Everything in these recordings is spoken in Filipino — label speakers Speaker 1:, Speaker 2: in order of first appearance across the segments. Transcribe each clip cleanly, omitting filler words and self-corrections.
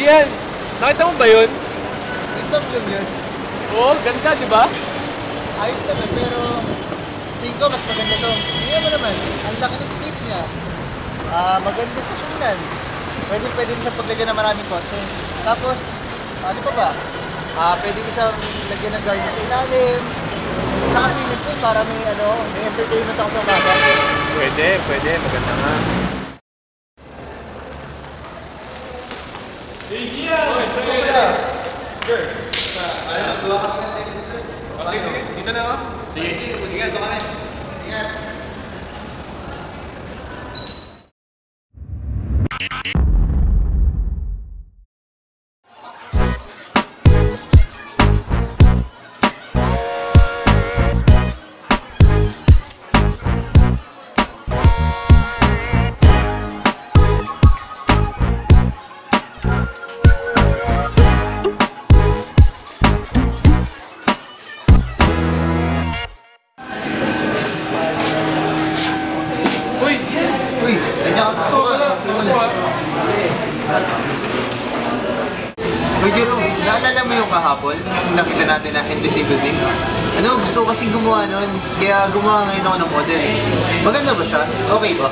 Speaker 1: Gian, nakita mo ba yun?
Speaker 2: TikTok lang yun.
Speaker 1: Oo, ganda, di ba?
Speaker 2: Ayos naman, pero tingin ko mas maganda to. Tingnan mo naman, ang laki ng space niya. Maganda sa tingnan. Pwede mo siya paglagyan ng maraming kotse. Tapos, ano pa ba? Pwede mo siyang lagyan ng garden sa ilalim. Saka feeling ko, para may entertainment ako sa umaga.
Speaker 1: Pwede, maganda nga.
Speaker 2: Hey, Gian! Sure.
Speaker 1: Sige, dito na ako. Sige,
Speaker 2: ingat kami. Ingat. Uy, ganyan ka pa. Uy, Jerome, naalala mo yung kahapon? Yung nakita natin na Invisible Thing? Gusto ko kasing gumawa nun, kaya gumawa ngayon ako ng model. Maganda ba siya? Okay ba?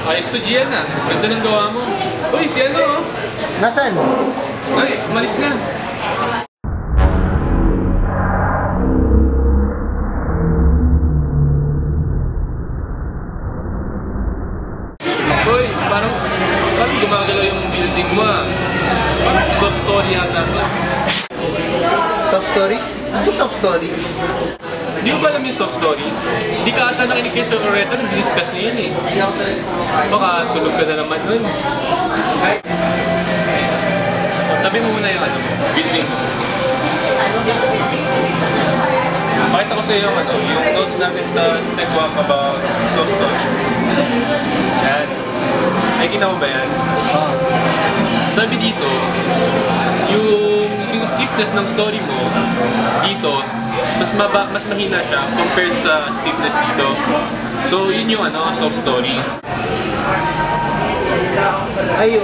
Speaker 1: Ayos to, Gian ah. Ganda ng gawa mo. Uy, si ano?
Speaker 2: Nasaan?
Speaker 1: Ay, umalis na. Uy, parang gumagalaw yung building mo ah. Parang soft story yata to.
Speaker 2: Soft story? Ano yung soft story?
Speaker 1: Di mo ba alam yung soft story? Di ka ata nakinig kayo sa Loretta nung discuss niyo yun eh. Baka tulog ka na naman nun. Sabi mo muna yung building mo. Pakita ko sa iyo yung notes natin sa step 1 about soft story. Yan. Nakikita mo ba yan? Sabi dito, yung stiffness ng story mo dito, mas mahina siya compared sa stiffness dito. So, yun yung soft story.
Speaker 2: Ay,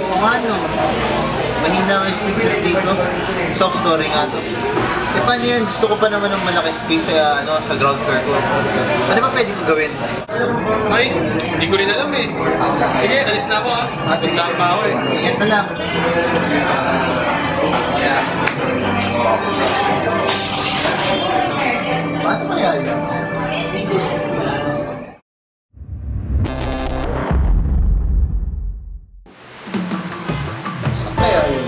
Speaker 2: mahina ang stiffness dito. Soft story nga to. E paano yan? Gusto ko pa naman ng malaki space sa ground floor ko. Ano ba pwede ko gawin?
Speaker 1: Ay, hindi ko rin alam eh. Sige, alis na ako ah. Puntahan pa ako eh.
Speaker 2: Ingat na lang. Paano kaya yan? Saan kaya yun?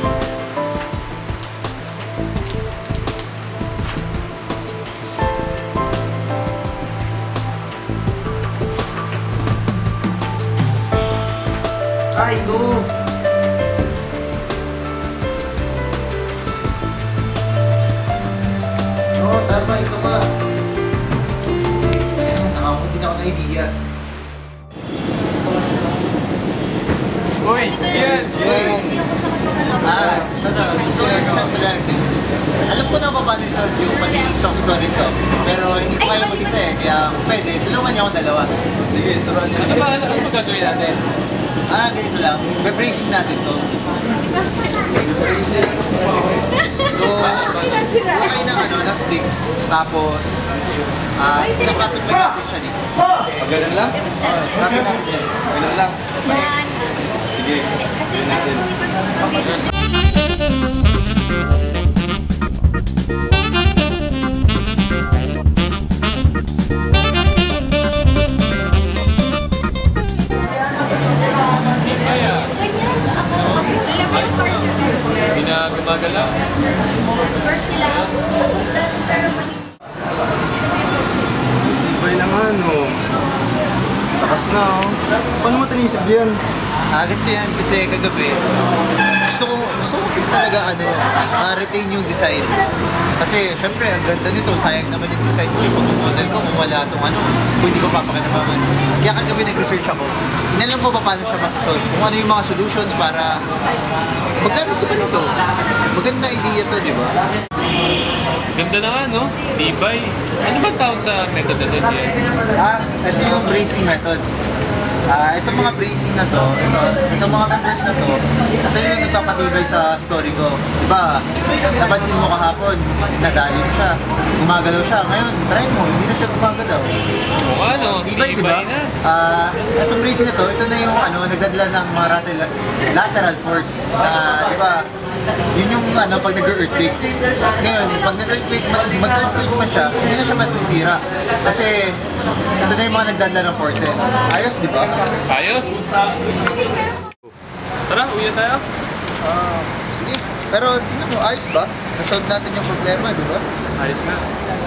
Speaker 2: Ito! Oo, tama. Ito ka. Nakakunti na ako ng idea.
Speaker 1: Uy, yan!
Speaker 2: So, isang lang sa'yo. Alam ko na paano yung pati soft story to. Pero hindi ko kaya mag-isa eh. Kaya pwede, tulungan niyo ako dalawa.
Speaker 1: Sige, turuan niyo. Ano ba gagawin natin?
Speaker 2: Ganito lang. Be-bracing natin to. So, okay ng sticks. Tapos, nakapit lang natin siya dito.
Speaker 1: Magalan lang?
Speaker 2: Nakapit natin siya.
Speaker 1: Magalan lang? Sige, yun natin. Hindi na gumagalaw. Ibay lang Takas na Paano mo tinisip yan?
Speaker 2: Ganito yan kasi kagabi. Gusto ko kasi talaga ma-retain yung design. Kasi syempre ang ganda nito, sayang naman yung design ko. Yung pag-model ko kung wala itong kung hindi ko papakinabangan. Kaya kagabi nag-research ako. Inalam ko pa paano siya masasolve. Kung ano yung mga solutions para magkamit ko pa nito. Maganda idea to, di ba?
Speaker 1: Ganda na nga, Tibay. Ano ba tawag sa method na to, Jen?
Speaker 2: Ito yung bracing method. Itong mga bracing na to, itong mga members na to, ito yung nagpapatibay sa story ko. Diba, napansin mo kahapon, nadali mo siya, gumagalaw siya. Ngayon, try mo, hindi na siya gumagalaw.
Speaker 1: Oo, ano?
Speaker 2: Tibay, diba?
Speaker 1: na.
Speaker 2: Itong bracing na to, ito na yung nagdadala ng mga lateral force. Diba, yun yung pag nag-earthquake. Ngayon, pag nag-earthquake, mag-earthquake man siya, hindi na siya masisira. Kasi, ito na yung mga nagdadala ng forces. Ayos, di ba?
Speaker 1: Ayos! Tara, uwi na tayo.
Speaker 2: Sige. Pero tingnan mo, ayos ba? Nasolve natin yung problema, di ba?
Speaker 1: Ayos nga.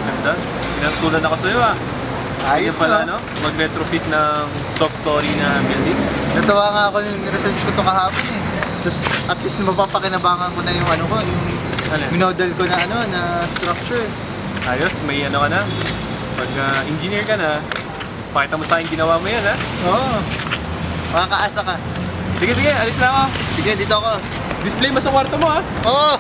Speaker 1: Ganda. Pinatulan ako sa'yo ah.
Speaker 2: Ayos
Speaker 1: pala,
Speaker 2: na.
Speaker 1: no? Mag-retrofit ng soft story na building.
Speaker 2: Natawa nga ako yung research ko ito kahapon eh. Tapos at least mapapakinabangan ko na yung
Speaker 1: Ano?
Speaker 2: yung model ko na na structure.
Speaker 1: Ayos, may ano ka na. Pag engineer ka na, pakita mo sa akin ginawa mo yan ha.
Speaker 2: Oo. Makakaasa ka.
Speaker 1: Sige, alis na ako.
Speaker 2: Sige, dito ako.
Speaker 1: Display mo sa kwarto mo ha.
Speaker 2: Oo.